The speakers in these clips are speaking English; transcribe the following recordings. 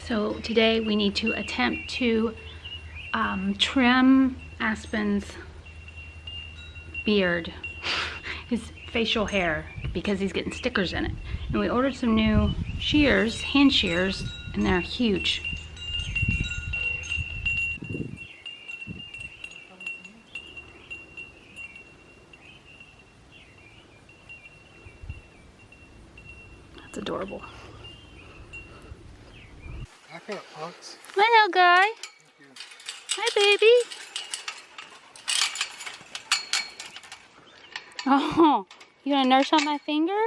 So today we need to attempt to trim Aspen's beard, his facial hair, because he's getting stickers in it. And we ordered some new shears, hand shears, and they're huge. That's adorable. Back up, Fox. Hi, Algae. Hi, baby. Oh, you gonna nurse on my finger?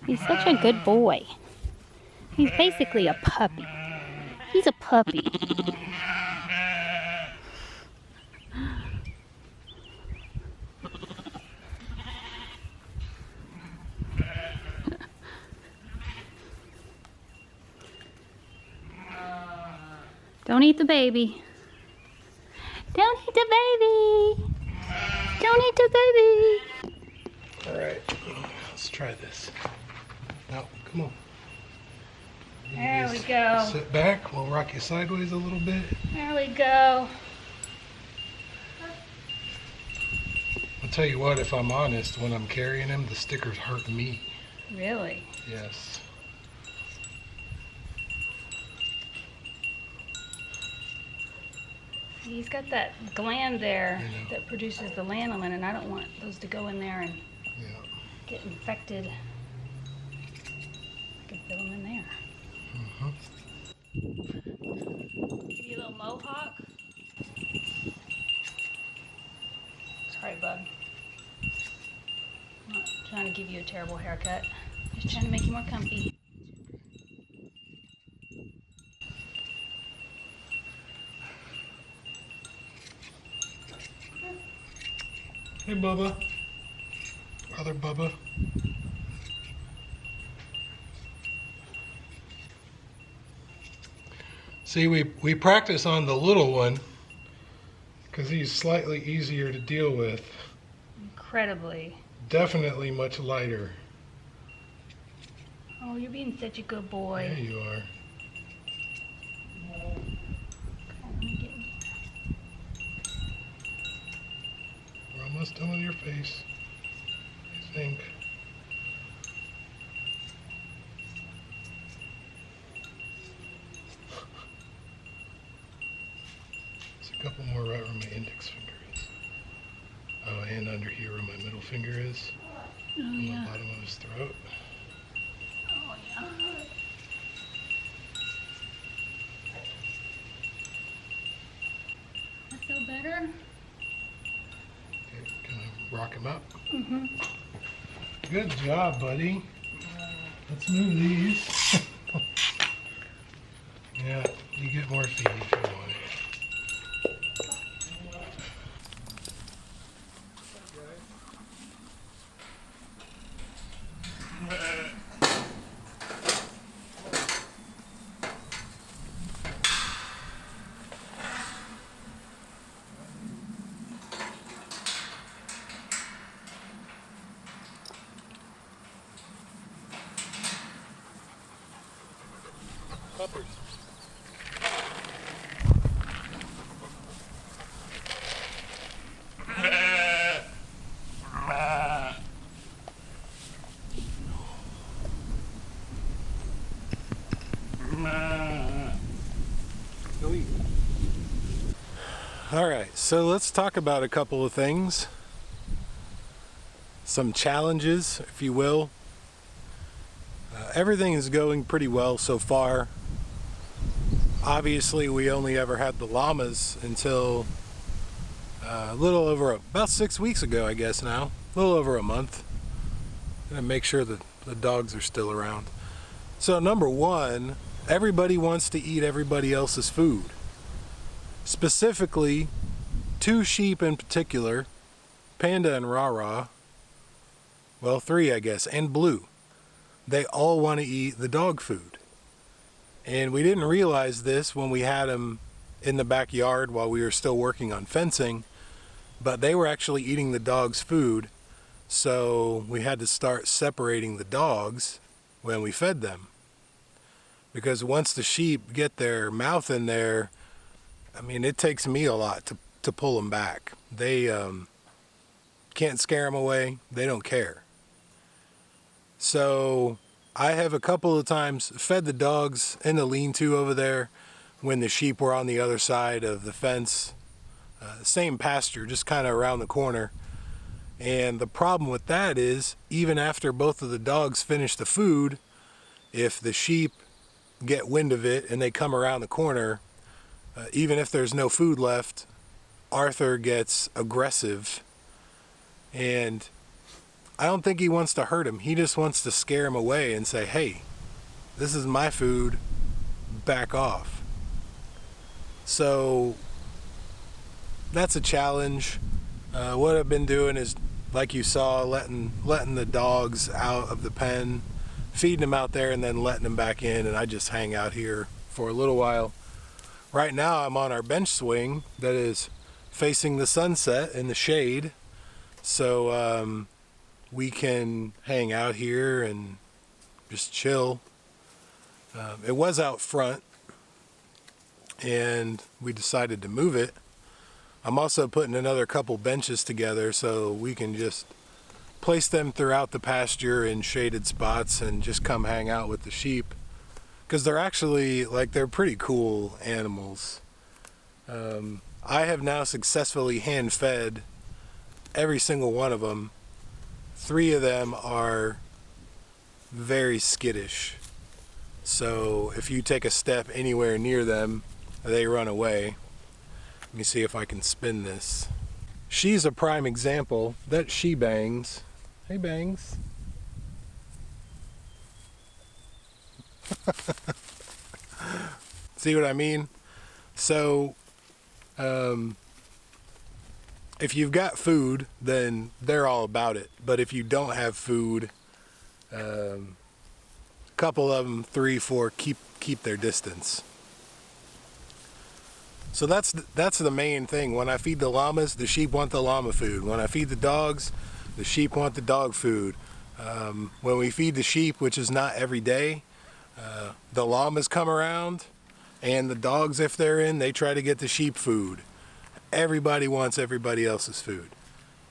He's such a good boy. He's basically a puppy. He's a puppy. Don't eat the baby. Don't eat the baby. Don't eat the baby. All right, let's try this. Now, come on. There we go. Sit back. We'll rock you sideways a little bit. There we go. I'll tell you what, if I'm honest, when I'm carrying him, the stickers hurt me. Really? Yes. He's got that gland there that produces the lanolin, and I don't want those to go in there and get infected. I can feel them in there. Give you a little mohawk. Sorry, bud. I'm not trying to give you a terrible haircut. Just trying to make you more comfy. Hey, Bubba. Other Bubba. See, we practice on the little one because he's slightly easier to deal with. Incredibly. Definitely much lighter. Oh, you're being such a good boy. There you are. We're almost done with your face, I think. There's a couple more right where my index finger is. Oh, and under here where my middle finger is. Oh, on yeah. the bottom of his throat. Oh, yeah. That feel better? Okay, gonna rock him up. Mm-hmm. Good job, buddy. Let's move these. Yeah, you get more feed if you want it. Puppers. All right, so let's talk about a couple of things. Some challenges, if you will. Everything is going pretty well so far. Obviously, we only ever had the llamas until a little over, about 6 weeks ago, I guess now. A little over a month. Gonna make sure that the dogs are still around. So number one, everybody wants to eat everybody else's food. Specifically, two sheep in particular, Panda and Rara, well, three I guess, and Blue. They all want to eat the dog food. And we didn't realize this when we had them in the backyard while we were still working on fencing, but they were actually eating the dog's food, so we had to start separating the dogs when we fed them. because once the sheep get their mouth in there, I mean, it takes me a lot to pull them back. They can't scare them away. They don't care. So I have a couple of times fed the dogs in the lean-to over there when the sheep were on the other side of the fence. Same pasture, just kind of around the corner. And the problem with that is, even after both of the dogs finish the food, if the sheep get wind of it and they come around the corner, even if there's no food left, Arthur gets aggressive. And I don't think he wants to hurt him. He just wants to scare him away and say, hey, this is my food, back off. So that's a challenge. What I've been doing is, like you saw, letting the dogs out of the pen, feeding them out there, and then letting them back in, and I just hang out here for a little while. Right now I'm on our bench swing that is facing the sunset in the shade, so we can hang out here and just chill. It was out front, and we decided to move it. I'm also putting another couple benches together so we can just place them throughout the pasture in shaded spots and just come hang out with the sheep, because they're actually, like, they're pretty cool animals. I have now successfully hand fed every single one of them. 3 of them are very skittish, so if you take a step anywhere near them, they run away. Let me see if I can spin this. She's a prime example. That she Bangs. Hey, Bangs. See what I mean? So, if you've got food, then they're all about it. But if you don't have food, a couple of them, 3, 4, keep their distance. So that's the main thing. When I feed the llamas, the sheep want the llama food. When I feed the dogs, the sheep want the dog food. When we feed the sheep, which is not every day, the llamas come around, and the dogs, if they're in, they try to get the sheep food. Everybody wants everybody else's food.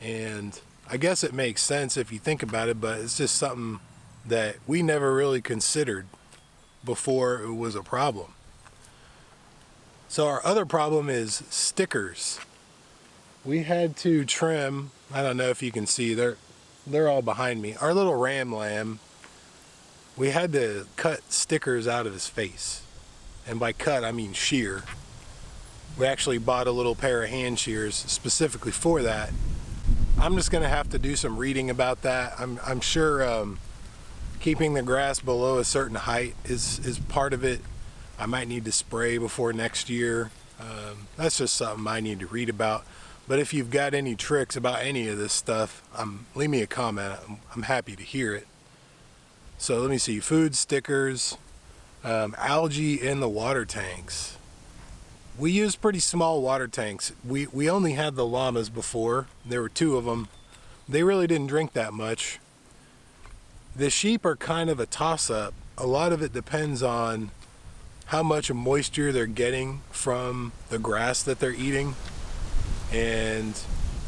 And I guess it makes sense if you think about it, but it's just something that we never really considered before it was a problem. So our other problem is stickers. We had to trim, I don't know if you can see, they're all behind me. Our little ram lamb, we had to cut stickers out of his face. And by cut, I mean shear. We actually bought a little pair of hand shears specifically for that. I'm just gonna have to do some reading about that. I'm sure keeping the grass below a certain height is part of it. I might need to spray before next year. That's just something I need to read about. But if you've got any tricks about any of this stuff, leave me a comment. I'm happy to hear it. So let me see, food stickers, algae in the water tanks. We use pretty small water tanks. We only had the llamas before. There were 2 of them. They really didn't drink that much. The sheep are kind of a toss-up. A lot of it depends on how much moisture they're getting from the grass that they're eating. And,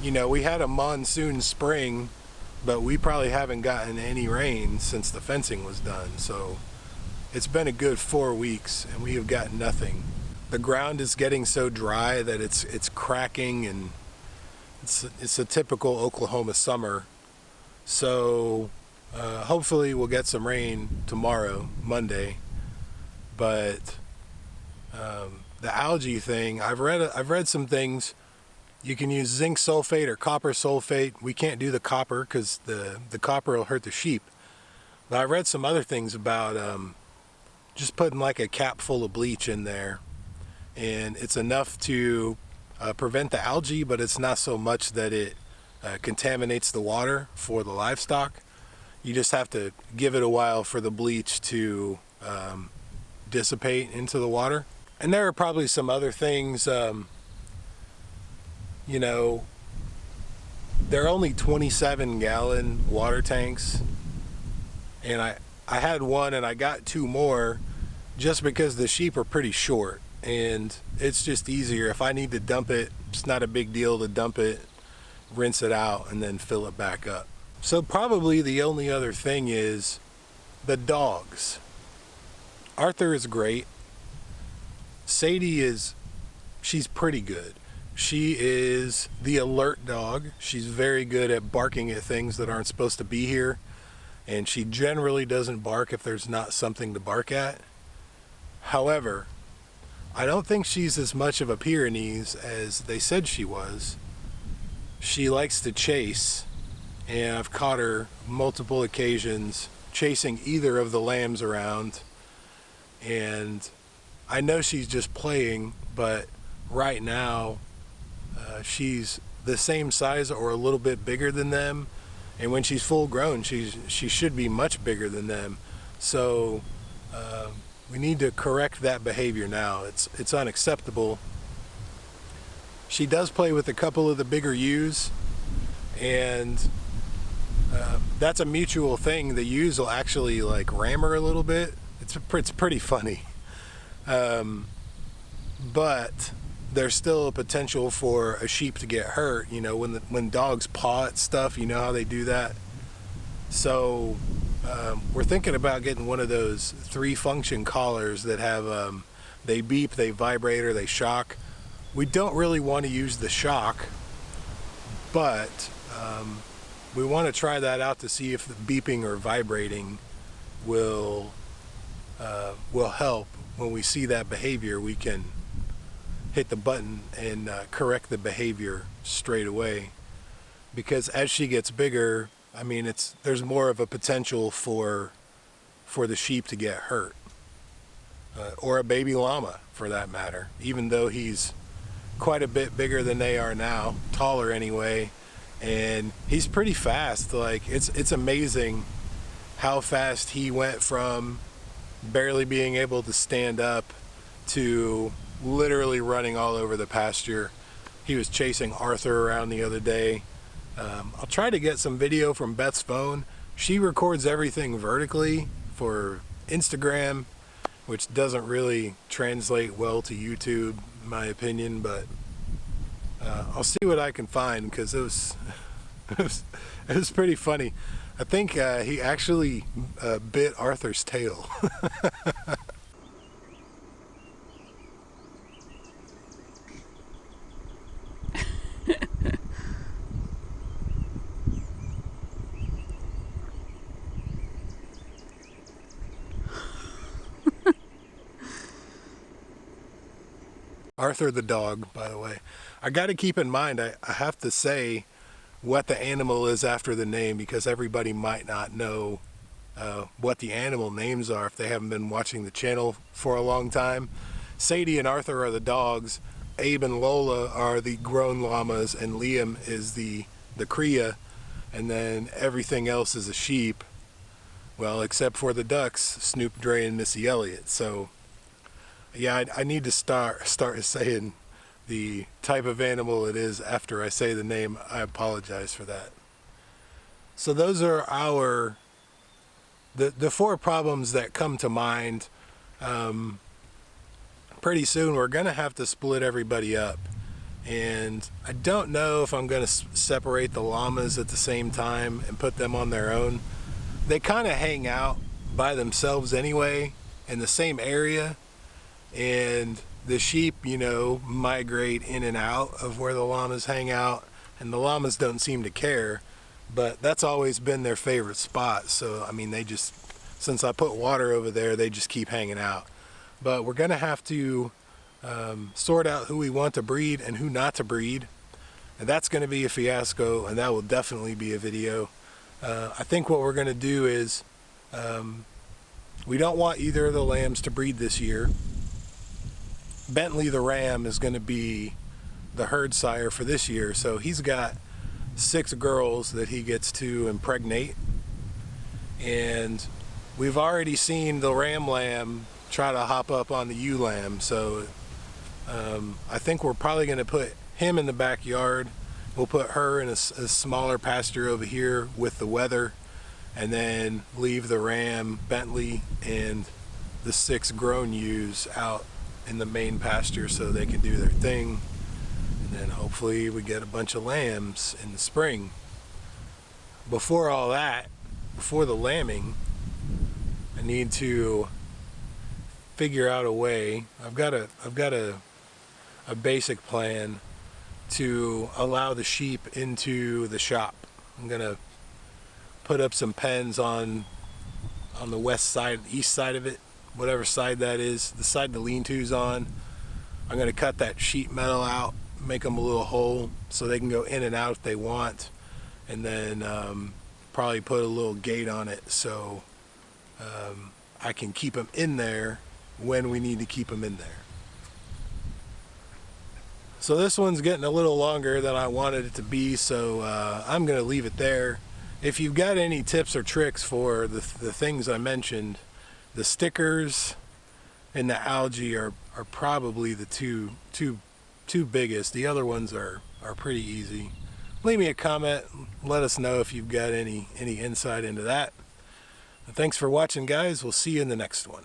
you know, we had a monsoon spring, but we probably haven't gotten any rain since the fencing was done. So it's been a good 4 weeks and we have gotten nothing. The ground is getting so dry that it's cracking, and it's a typical Oklahoma summer. So hopefully we'll get some rain tomorrow, Monday. But the algae thing, I've read some things. You can use zinc sulfate or copper sulfate. We can't do the copper because the copper will hurt the sheep. But I read some other things about just putting like a cap full of bleach in there, and it's enough to prevent the algae, but it's not so much that it contaminates the water for the livestock. You just have to give it a while for the bleach to dissipate into the water. And there are probably some other things, you know, they're only 27-gallon water tanks, and I had one and I got 2 more, just because the sheep are pretty short, and it's just easier. If I need to dump it, it's not a big deal to dump it, rinse it out, and then fill it back up. So probably the only other thing is the dogs. Arthur is great. Sadie she's pretty good. She is the alert dog. She's very good at barking at things that aren't supposed to be here, and she generally doesn't bark if there's not something to bark at. However, I don't think she's as much of a Pyrenees as they said she was. She likes to chase, and I've caught her multiple occasions chasing either of the lambs around, and I know she's just playing, but right now she's the same size or a little bit bigger than them, and when she's full grown she should be much bigger than them. So we need to correct that behavior now. It's unacceptable. She does play with a couple of the bigger ewes, and that's a mutual thing. The ewes will actually like ram her a little bit. It's pretty funny. But there's still a potential for a sheep to get hurt. You know, when dogs paw at stuff, you know how they do that. So we're thinking about getting one of those 3-function collars that have they beep, they vibrate, or they shock. We don't really want to use the shock, but we want to try that out to see if the beeping or vibrating will help. When we see that behavior, we can hit the button and correct the behavior straight away. Because as she gets bigger, I mean, there's more of a potential for the sheep to get hurt, or a baby llama for that matter. Even though he's quite a bit bigger than they are now, taller anyway, and he's pretty fast. Like it's amazing how fast he went from barely being able to stand up to literally running all over the pasture. He was chasing Arthur around the other day. I'll try to get some video from Beth's phone. She records everything vertically for Instagram, which doesn't really translate well to YouTube, in my opinion, but I'll see what I can find, because it was pretty funny. I think he actually bit Arthur's tail. Arthur the dog, by the way. I got to keep in mind, I have to say what the animal is after the name, because everybody might not know what the animal names are if they haven't been watching the channel for a long time. Sadie and Arthur are the dogs. Abe and Lola are the grown llamas, and Liam is the cria, and then everything else is a sheep. Well, except for the ducks, Snoop, Dre, and Missy Elliott. So yeah, I need to start saying the type of animal it is after I say the name. I apologize for that. So those are the 4 problems that come to mind. Pretty soon we're gonna have to split everybody up, and I don't know if I'm gonna separate the llamas at the same time and put them on their own. They kind of hang out by themselves anyway in the same area, and the sheep, you know, migrate in and out of where the llamas hang out, and the llamas don't seem to care, but that's always been their favorite spot. So I mean, since I put water over there, they just keep hanging out. But we're gonna have to sort out who we want to breed and who not to breed, and that's gonna be a fiasco, and that will definitely be a video. I think what we're gonna do is we don't want either of the lambs to breed this year. Bentley the ram is going to be the herd sire for this year, so he's got 6 girls that he gets to impregnate, and we've already seen the ram lamb try to hop up on the ewe lamb. So I think we're probably going to put him in the backyard. We'll put her in a smaller pasture over here with the weather, and then leave the ram, Bentley, and the 6 grown ewes out in the main pasture so they can do their thing. And then hopefully we get a bunch of lambs in the spring. Before all that, before the lambing, I need to figure out a way. I've got a basic plan to allow the sheep into the shop. I'm gonna put up some pens on the west side, east side of it, whatever side that is, the side the lean-to's on. I'm gonna cut that sheet metal out, make them a little hole so they can go in and out if they want, and then probably put a little gate on it so I can keep them in there when we need to keep them in there. So this one's getting a little longer than I wanted it to be, so I'm gonna leave it there. If you've got any tips or tricks for the things I mentioned, the stickers and the algae are probably the two biggest. The other ones are pretty easy. Leave me a comment, let us know if you've got any insight into that. Thanks for watching, guys. We'll see you in the next one.